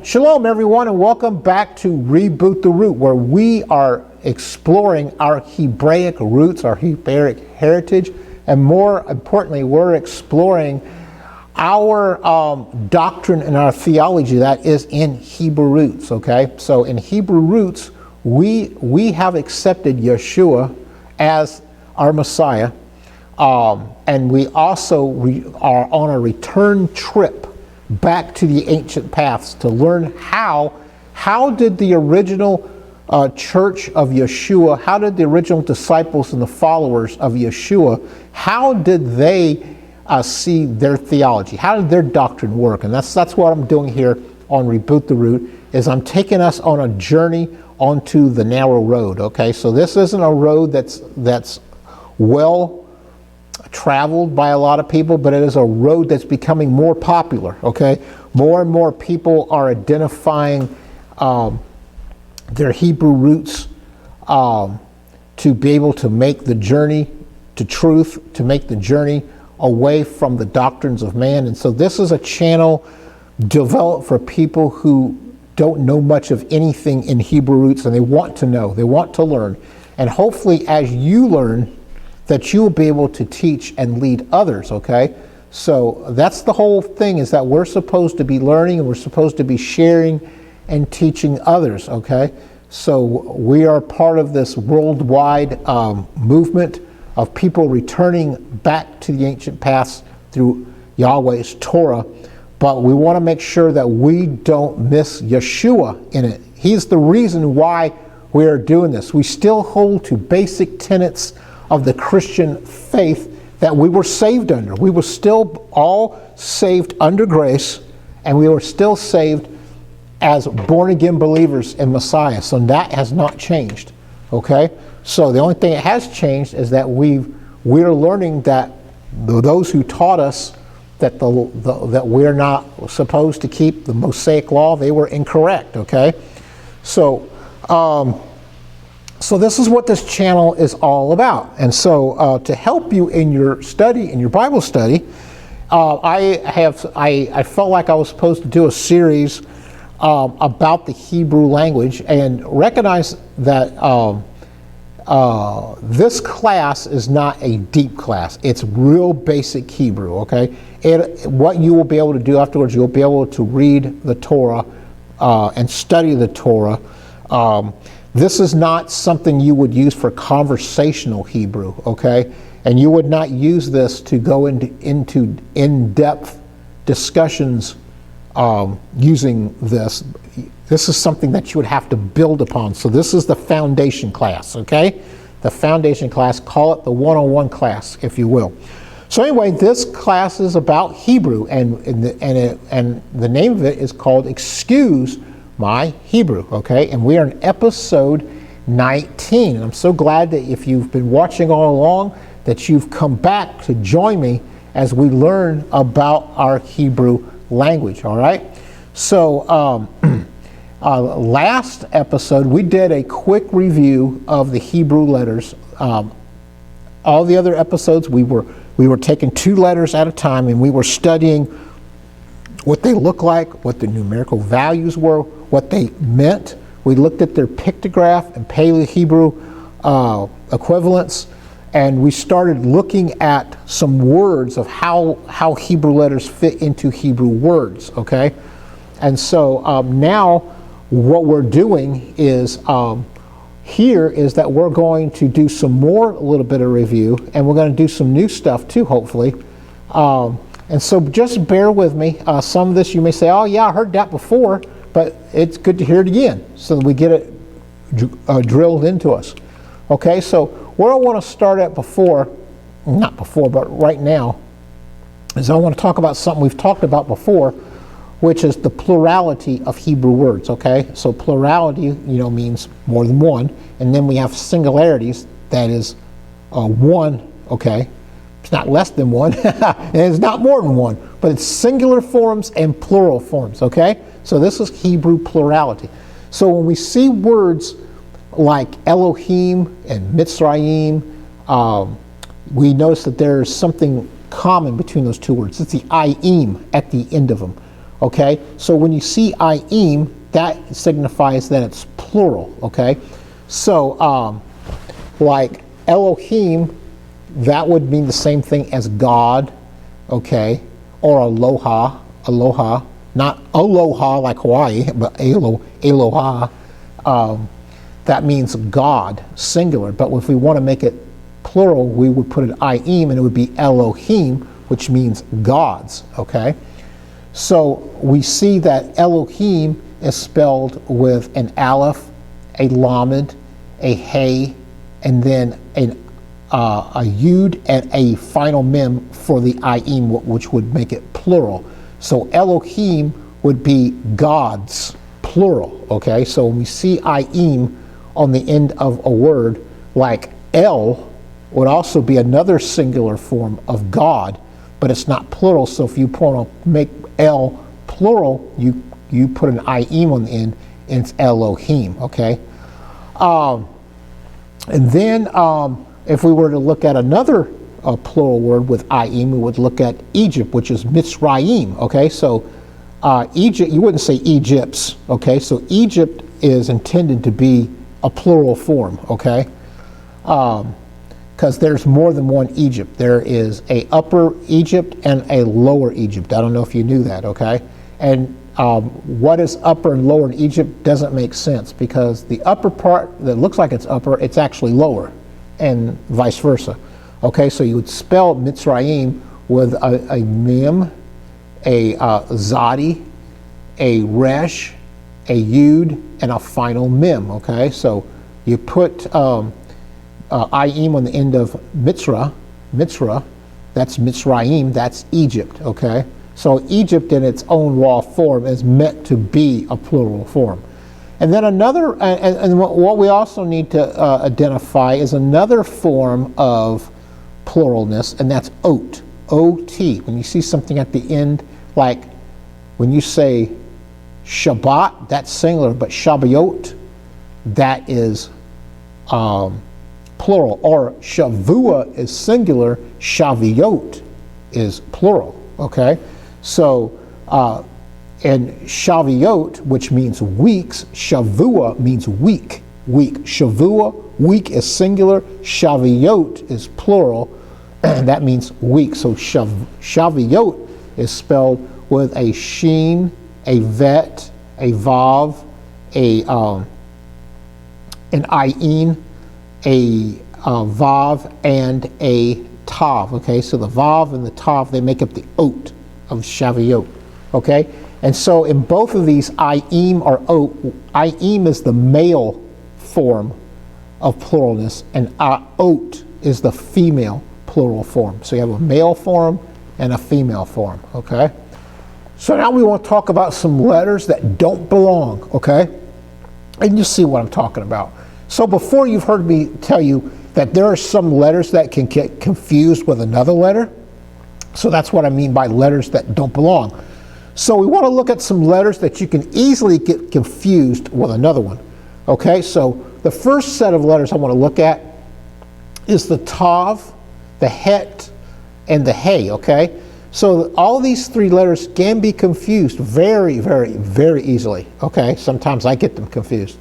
Shalom, everyone, and welcome back to Reboot the Root, where we are exploring our Hebraic roots, our Hebraic heritage, and more importantly, we're exploring our doctrine and our theology that is in Hebrew roots, okay? So in Hebrew roots, we have accepted Yeshua as our Messiah, and we also are on a return trip back to the ancient paths to learn how did the original church of Yeshua, how did the original disciples and the followers of Yeshua, how did they see their theology? How did their doctrine work? And that's what I'm doing here on Reboot the Root, is I'm taking us on a journey onto the narrow road, okay? So this isn't a road that's well traveled by a lot of people, but it is a road that's becoming more popular, okay? More and more people are identifying their Hebrew roots to be able to make the journey to truth, to make the journey away from the doctrines of man. And so this is a channel developed for people who don't know much of anything in Hebrew roots, and they want to know, they want to learn. And hopefully as you learn, that you will be able to teach and lead others, okay? So that's the whole thing, is that we're supposed to be learning and we're supposed to be sharing and teaching others, okay? So we are part of this worldwide movement of people returning back to the ancient paths through Yahweh's Torah, but we want to make sure that we don't miss Yeshua in it. He's the reason why we are doing this. We still hold to basic tenets of the Christian faith that we were saved under. We were still all saved under grace, and we were still saved as born-again believers in Messiah. So that has not changed, okay? So the only thing that has changed is that we're learning that those who taught us that that we're not supposed to keep the Mosaic law, they were incorrect, okay? So this is what this channel is all about. And so to help you in your study, in your Bible study, I felt like I was supposed to do a series about the Hebrew language, and recognize that this class is not a deep class. It's real basic Hebrew, okay? What you will be able to do afterwards, you'll be able to read the Torah and study the Torah. This is not something you would use for conversational Hebrew, okay? And you would not use this to go into in-depth discussions using this. This is something that you would have to build upon. So this is the foundation class, okay? The foundation class, call it the one-on-one class, if you will. So anyway, this class is about Hebrew, and the name of it is called Excuse My Hebrew, okay? And we are in episode 19. And I'm so glad that if you've been watching all along, that you've come back to join me as we learn about our Hebrew language, all right? So last episode, we did a quick review of the Hebrew letters. All the other episodes, we were taking 2 letters at a time, and we were studying what they look like, what the numerical values were, what they meant. We looked at their pictograph and Paleo-Hebrew equivalents, and we started looking at some words of how Hebrew letters fit into Hebrew words, okay? And so now what we're doing is here is that we're going to do some more, a little bit of review, and we're going to do some new stuff too, hopefully. And so just bear with me. Some of this you may say, oh yeah, I heard that before, but it's good to hear it again so that we get it drilled into us. Okay, so where I want to start at but right now, is I want to talk about something we've talked about before, which is the plurality of Hebrew words, okay? So plurality, means more than one, and then we have singularities, that is one, okay? It's not less than one, and it's not more than one, but it's singular forms and plural forms, okay? So this is Hebrew plurality. So when we see words like Elohim and Mitzrayim, we notice that there's something common between those two words. It's the ayim at the end of them. Okay, so when you see ayim, that signifies that it's plural. Okay, so like Elohim, that would mean the same thing as God. Okay, or aloha, aloha, not aloha like Hawaii, but aloha. That means God, singular. But if we want to make it plural, we would put it ayim, and it would be Elohim, which means gods. Okay, so we see that Elohim is spelled with an aleph, a lamed, a hey, and then a yud and a final mem for the ayim, which would make it plural. So Elohim would be gods, plural. Okay, so when we see ayim on the end of a word, like El would also be another singular form of God, but it's not plural. So if you want to make El plural, you put an ayim on the end, and it's Elohim. Okay, and then if we were to look at another plural word with ayim, we would look at Egypt, which is Mitzrayim. Okay, so Egypt, you wouldn't say Egypts. Okay, so Egypt is intended to be a plural form. Okay, because there's more than one Egypt. There is a upper Egypt and a lower Egypt. I don't know if you knew that. Okay, and what is upper and lower in Egypt doesn't make sense, because the upper part that looks like it's upper, it's actually lower, and vice versa. Okay, so you would spell Mitzrayim with a mem, a zadi, a resh, a yud, and a final mem. Okay, so you put ayim on the end of Mitzra, that's Mitzrayim, that's Egypt. Okay, so Egypt in its own raw form is meant to be a plural form. And then another, and what we also need to identify is another form of pluralness, and that's ot, O-T. When you see something at the end, like when you say Shabbat, that's singular, but Shabbayot, that is plural. Or Shavua is singular, Shaviot is plural. Okay, so and Shaviot, which means weeks, Shavua means week. Shavua, week is singular, Shaviot is plural, and that means week. So Shaviot is spelled with a sheen, a vet, a vav, an ayin, a vav, and a tav. Okay, so the vav and the tav, they make up the ot of Shaviot. Okay, and so in both of these, ayim or ot, ayim is the male form of pluralness, and ot is the female plural form. So you have a male form and a female form. Okay, so now we want to talk about some letters that don't belong. Okay, and you see what I'm talking about. So before, you've heard me tell you that there are some letters that can get confused with another letter. So that's what I mean by letters that don't belong. So we want to look at some letters that you can easily get confused with another one. Okay, so the first set of letters I want to look at is the tav, the het, and the hey. Okay, so all these three letters can be confused very, very, very easily. Okay, sometimes I get them confused.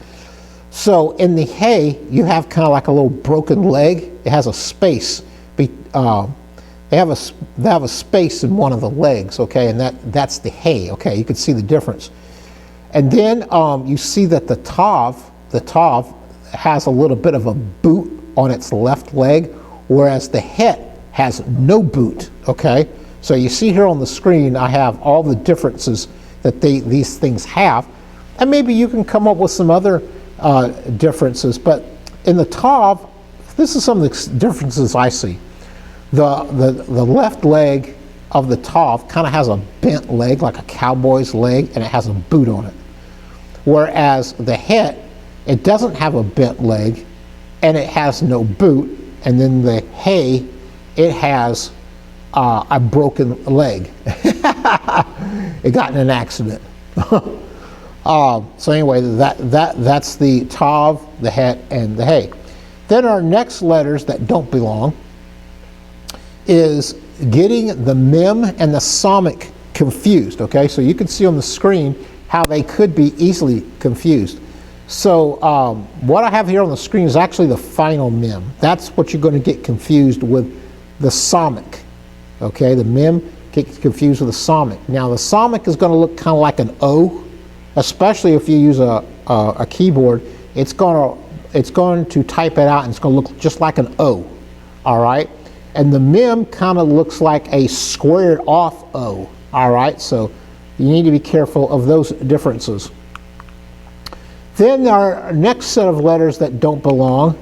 So in the hey, you have kind of like a little broken leg. It has a space. They have a space in one of the legs. Okay, and that's the hey. Okay, you can see the difference. And then you see that the tav has a little bit of a boot on its left leg, whereas the het has no boot. Okay, so you see here on the screen, I have all the differences that these things have, and maybe you can come up with some other differences. But in the tav, this is some of the differences I see. The left leg of the tav kind of has a bent leg, like a cowboy's leg, and it has a boot on it. Whereas the het, it doesn't have a bent leg, and it has no boot. And then the hey, it has a broken leg. It got in an accident. So anyway, that's the tav, the het, and the hey. Then our next letters that don't belong is getting the mem and the samic confused, okay? So you can see on the screen how they could be easily confused. So what I have here on the screen is actually the final mem. That's what you're going to get confused with the somic, okay? The mem gets confused with the somic. Now the somic is going to look kind of like an O, especially if you use a keyboard. It's going to type it out and it's going to look just like an O, all right? And the mem kind of looks like a squared off O, all right? So you need to be careful of those differences. Then our next set of letters that don't belong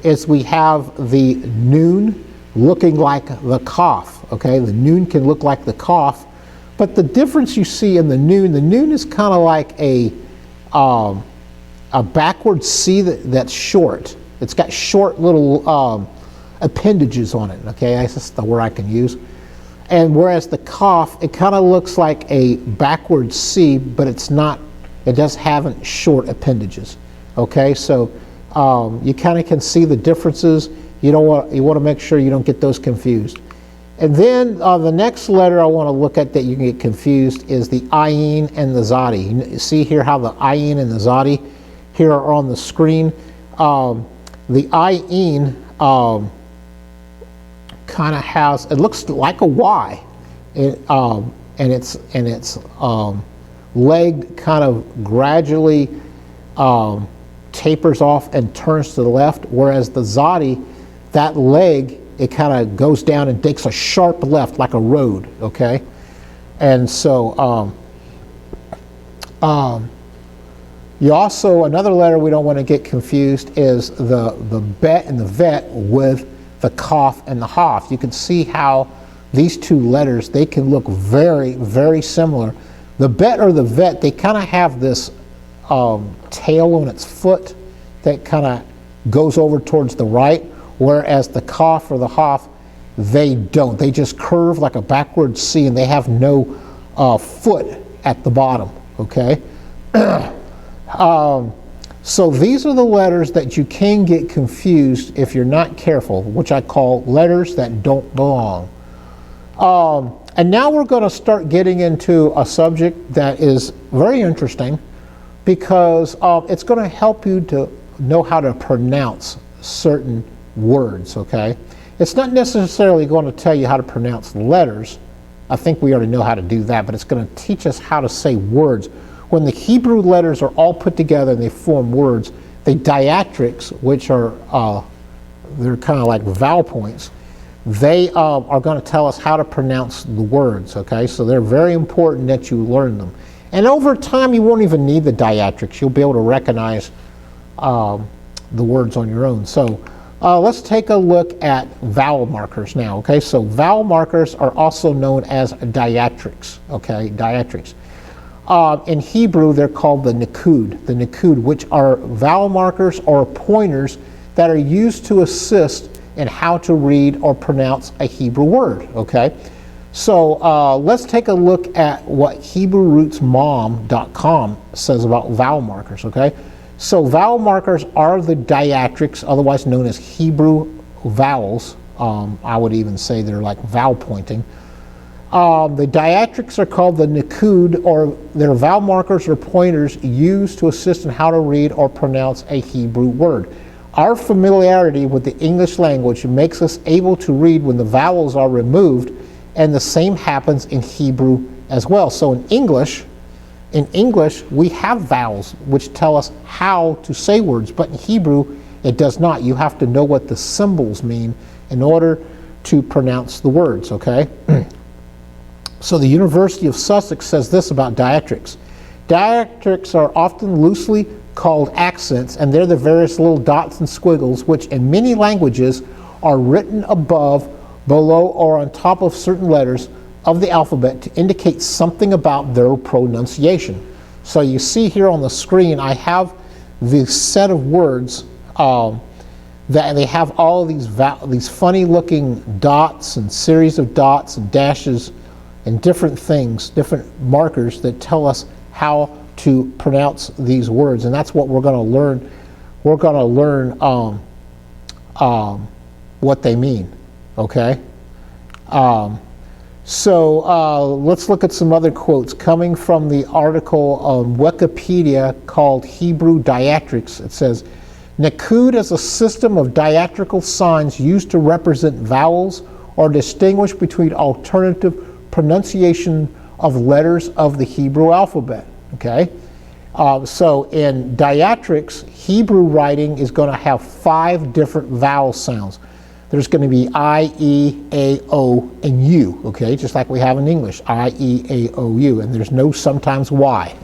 is we have the noon looking like the cough, okay? The noon can look like the cough, but the difference you see in the noon is kind of like a backward C that's short. It's got short little appendages on it, okay? That's just the word I can use. And whereas the cough, it kind of looks like a backward C, but it's not. It does have short appendages, okay? So you kind of can see the differences. You want to make sure you don't get those confused. And then the next letter I want to look at that you can get confused is the ayin and the zadi. You see here how the ayin and the zadi here are on the screen. The ayin kind of has, it looks like a Y, and its leg kind of gradually tapers off and turns to the left, whereas the zadi, that leg, it kind of goes down and takes a sharp left like a road, okay? And so you also, another letter we don't want to get confused is the bet and the vet with the cough and the hoff. You can see how these two letters, they can look very, very similar. The bet or the vet, they kind of have this tail on its foot that kind of goes over towards the right, whereas the cough or the hoff, they don't. They just curve like a backward C, and they have no foot at the bottom, okay? So these are the letters that you can get confused if you're not careful, which I call letters that don't belong. And now we're going to start getting into a subject that is very interesting, because it's going to help you to know how to pronounce certain words, okay? It's not necessarily going to tell you how to pronounce letters. I think we already know how to do that, but it's going to teach us how to say words. When the Hebrew letters are all put together and they form words, the diacritics, which are they're kind of like vowel points, they are going to tell us how to pronounce the words, okay? So they're very important that you learn them. And over time, you won't even need the diacritics. You'll be able to recognize the words on your own. So let's take a look at vowel markers now, okay? So vowel markers are also known as diacritics, okay? Diacritics. In Hebrew, they're called the nikud, which are vowel markers or pointers that are used to assist in how to read or pronounce a Hebrew word, okay? So let's take a look at what HebrewRootsMom.com says about vowel markers, okay? So vowel markers are the diacritics, otherwise known as Hebrew vowels. I would even say they're like vowel pointing. The diacritics are called the nikud, or they're vowel markers or pointers used to assist in how to read or pronounce a Hebrew word. Our familiarity with the English language makes us able to read when the vowels are removed, and the same happens in Hebrew as well. So in English, we have vowels which tell us how to say words, but in Hebrew, it does not. You have to know what the symbols mean in order to pronounce the words, okay? So the University of Sussex says this about diacritics. Diacritics are often loosely called accents, and they're the various little dots and squiggles which in many languages are written above, below, or on top of certain letters of the alphabet to indicate something about their pronunciation. So you see here on the screen, I have this set of words that they have all of these funny looking dots and series of dots and dashes and different things, different markers that tell us how to pronounce these words, and that's what we're going to learn. We're going to learn what they mean, okay? So let's look at some other quotes coming from the article on Wikipedia called Hebrew Diacritics. It says, Nakud is a system of diacritical signs used to represent vowels or distinguish between alternative pronunciation of letters of the Hebrew alphabet. Okay? So in diacritics, Hebrew writing is going to have 5 different vowel sounds. There's going to be I, E, A, O, and U, okay, just like we have in English, I, E, A, O, U, and there's no sometimes Y.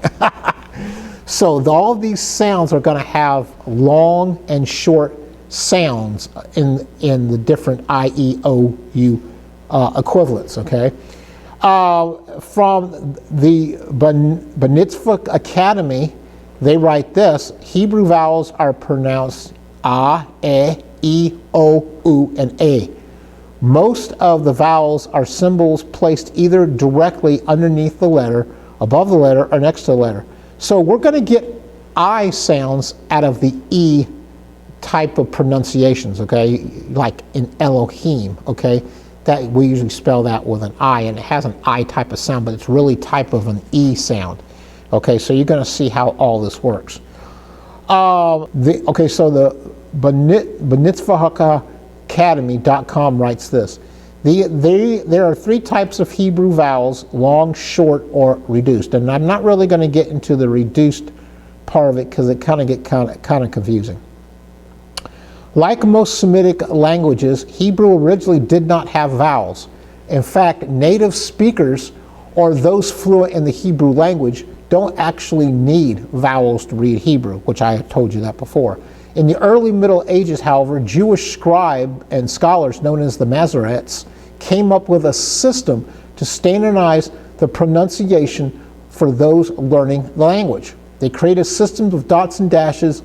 So all of these sounds are going to have long and short sounds in the different I, E, O, U equivalents, okay. From the Benitzvah Academy, they write this: Hebrew vowels are pronounced A, E, O, U, and A. Most of the vowels are symbols placed either directly underneath the letter, above the letter, or next to the letter. So we're going to get I sounds out of the E type of pronunciations, okay, like in Elohim, okay, that we usually spell that with an I, and it has an I type of sound, but it's really type of an E sound. Okay, so you're going to see how all this works. So the Benitzvahacademy.com writes this. There are 3 types of Hebrew vowels: long, short, or reduced. And I'm not really going to get into the reduced part of it because it kind of confusing. Like most Semitic languages, Hebrew originally did not have vowels. In fact, native speakers or those fluent in the Hebrew language don't actually need vowels to read Hebrew, which I had told you that before. In the early Middle Ages, however, Jewish scribe and scholars known as the Masoretes came up with a system to standardize the pronunciation for those learning the language. They created systems of dots and dashes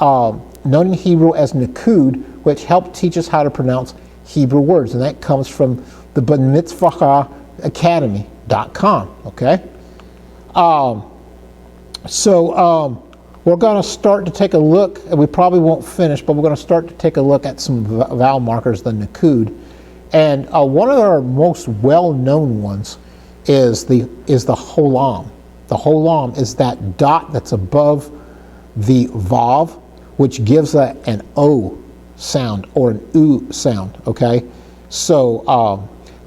known in Hebrew as Nakud, which helped teach us how to pronounce Hebrew words. And that comes from the Benitzvahacademy.com, okay? We're going to start to take a look, and we probably won't finish, but we're going to start to take a look at some vowel markers, the Nakud. And one of our most well-known ones is the Holam. The Holam is that dot that's above the vav, which gives an O sound or an U sound, okay? So,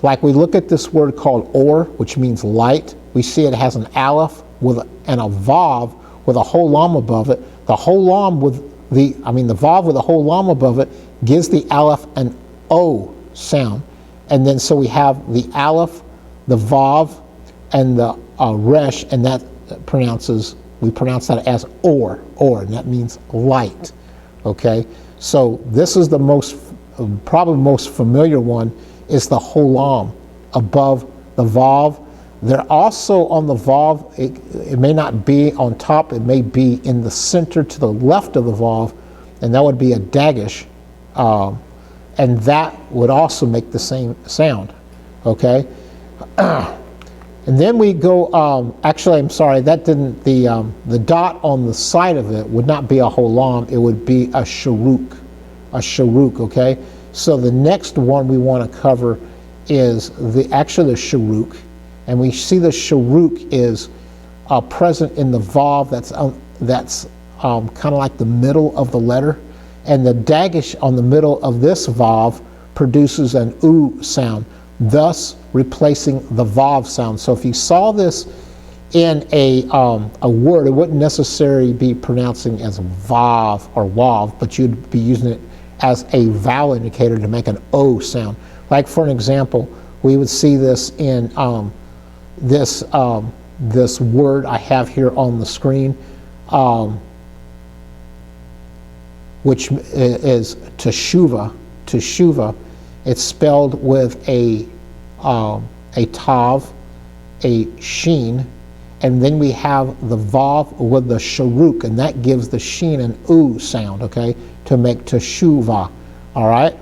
like we look at this word called or, which means light, we see it has an aleph and a vav with a holam above it. The vav with a holam above it gives the aleph an O sound. And then so we have the aleph, the vav, and the resh, and that we pronounce that as or, and that means light, okay? So this is the probably most familiar one, is the holam above the vav. They're also on the vav, it may not be on top, it may be in the center to the left of the vav, and that would be a dagesh, and that would also make the same sound, okay? And then we go, actually I'm sorry, that didn't, the dot on the side of it would not be a holam, it would be a sharuk, okay? So the next one we want to cover is the sharuk. And we see the sharuk is present in the vav that's kind of like the middle of the letter. And the dagesh on the middle of this vav produces an u sound, thus replacing the vav sound. So if you saw this in a word, it wouldn't necessarily be pronouncing as vav or wav, but you'd be using it as a vowel indicator to make an o sound. Like for an example, we would see this in this word I have here on the screen, which is teshuva. It's spelled with a tav, a sheen, and then we have the vav with the sharuk, and that gives the sheen an u sound, okay, to make teshuva, all right?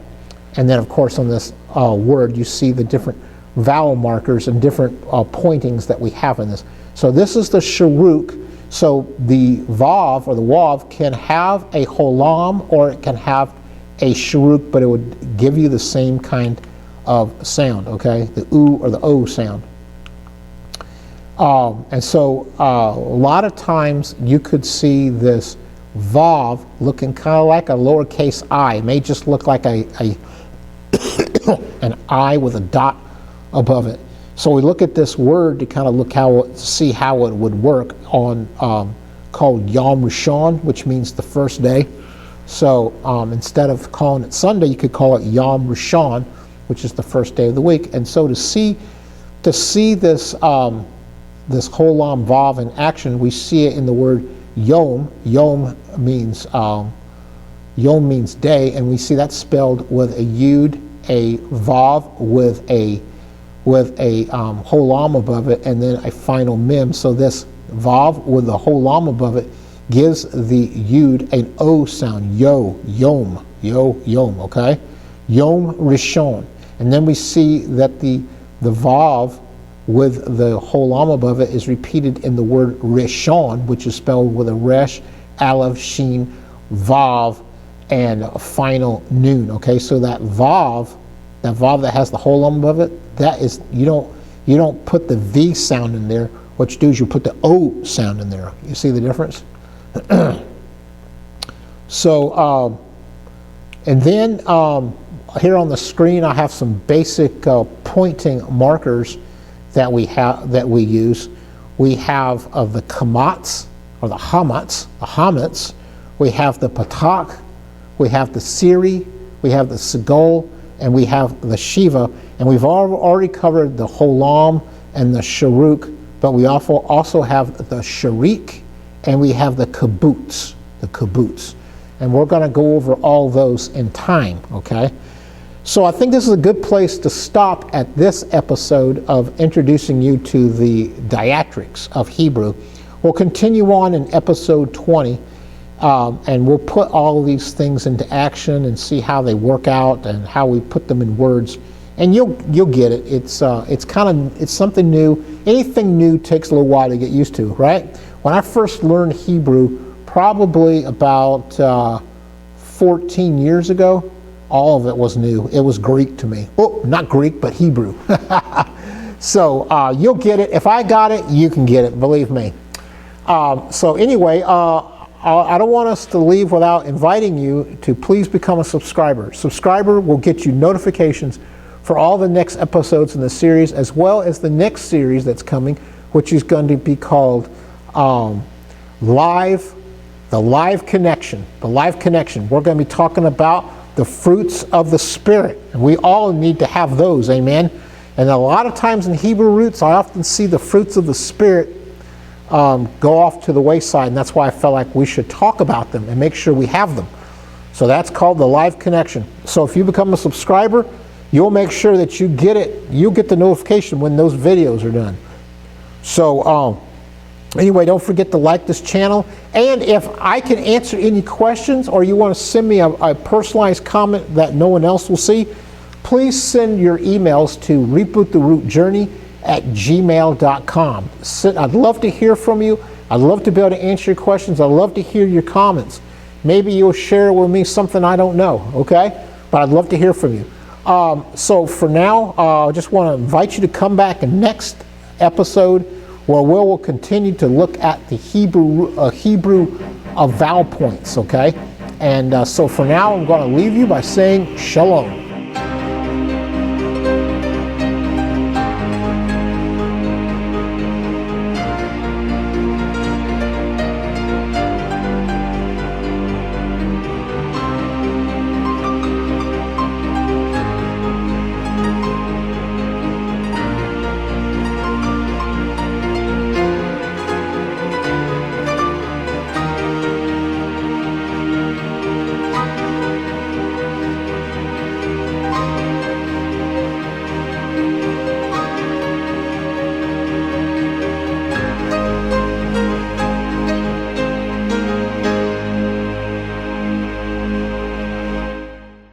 And then of course on this word you see the different vowel markers and different pointings that we have in this. So this is the sharuk. So the vav or the wav can have a holam or it can have a sharuk, but it would give you the same kind of sound, okay? The oo or the o sound. And so a lot of times you could see this vav looking kind of like a lowercase I. It may just look like an I with a dot above it. So we look at this word to kind of see how it would work on called Yom Rishon, which means the first day. So instead of calling it Sunday, you could call it Yom Rishon, which is the first day of the week. And so to see this this Holam Vav in action, we see it in the word Yom. Yom means day, and we see that spelled with a Yud, a Vav with a Holam above it, and then a final Mem. So this Vav with the Holam above it gives the Yud an O sound. Yom, okay? Yom Rishon. And then we see that the Vav with the Holam above it is repeated in the word Rishon, which is spelled with a Resh, Aleph, Shin, Vav, and a final Nun. Okay, so that Vav that has the Holam above it, that is, you don't put the V sound in there. What you do is you put the O sound in there. You see the difference? So, and then here on the screen I have some basic pointing markers that we use. We have the kamats or the hamats. We have the patak. We have the siri. We have the segol, and we have the shiva. And we've already covered the holam and the sharuk, but we also have the sharik, and we have the kibbutz. And we're going to go over all those in time. Okay. So I think this is a good place to stop at this episode of introducing you to the diacritics of Hebrew. We'll continue on in episode 20, and we'll put all of these things into action and see how they work out and how we put them in words. And you'll get it. It's something new. Anything new takes a little while to get used to, right? When I first learned Hebrew, probably about 14 years ago, all of it was new. It was Greek to me. Oh, not Greek, but Hebrew. So you'll get it. If I got it, you can get it, believe me. So anyway, I don't want us to leave without inviting you to please become a subscriber. Subscriber will get you notifications for all the next episodes in the series, as well as the next series that's coming, which is going to be called The Live Connection. The Live Connection. We're going to be talking about the fruits of the Spirit. And we all need to have those, amen? And a lot of times in Hebrew roots, I often see the fruits of the Spirit go off to the wayside, and that's why I felt like we should talk about them and make sure we have them. So that's called the Live Connection. So if you become a subscriber, you'll make sure that you get it. You'll get the notification when those videos are done. So anyway, don't forget to like this channel. And if I can answer any questions, or you want to send me a personalized comment that no one else will see, please send your emails to reboottherootjourney@gmail.com. I'd love to hear from you. I'd love to be able to answer your questions. I'd love to hear your comments. Maybe you'll share with me something I don't know, okay? But I'd love to hear from you. So for now, I just want to invite you to come back in next episode, where we will continue to look at the Hebrew vowel points, okay? And so for now, I'm going to leave you by saying shalom.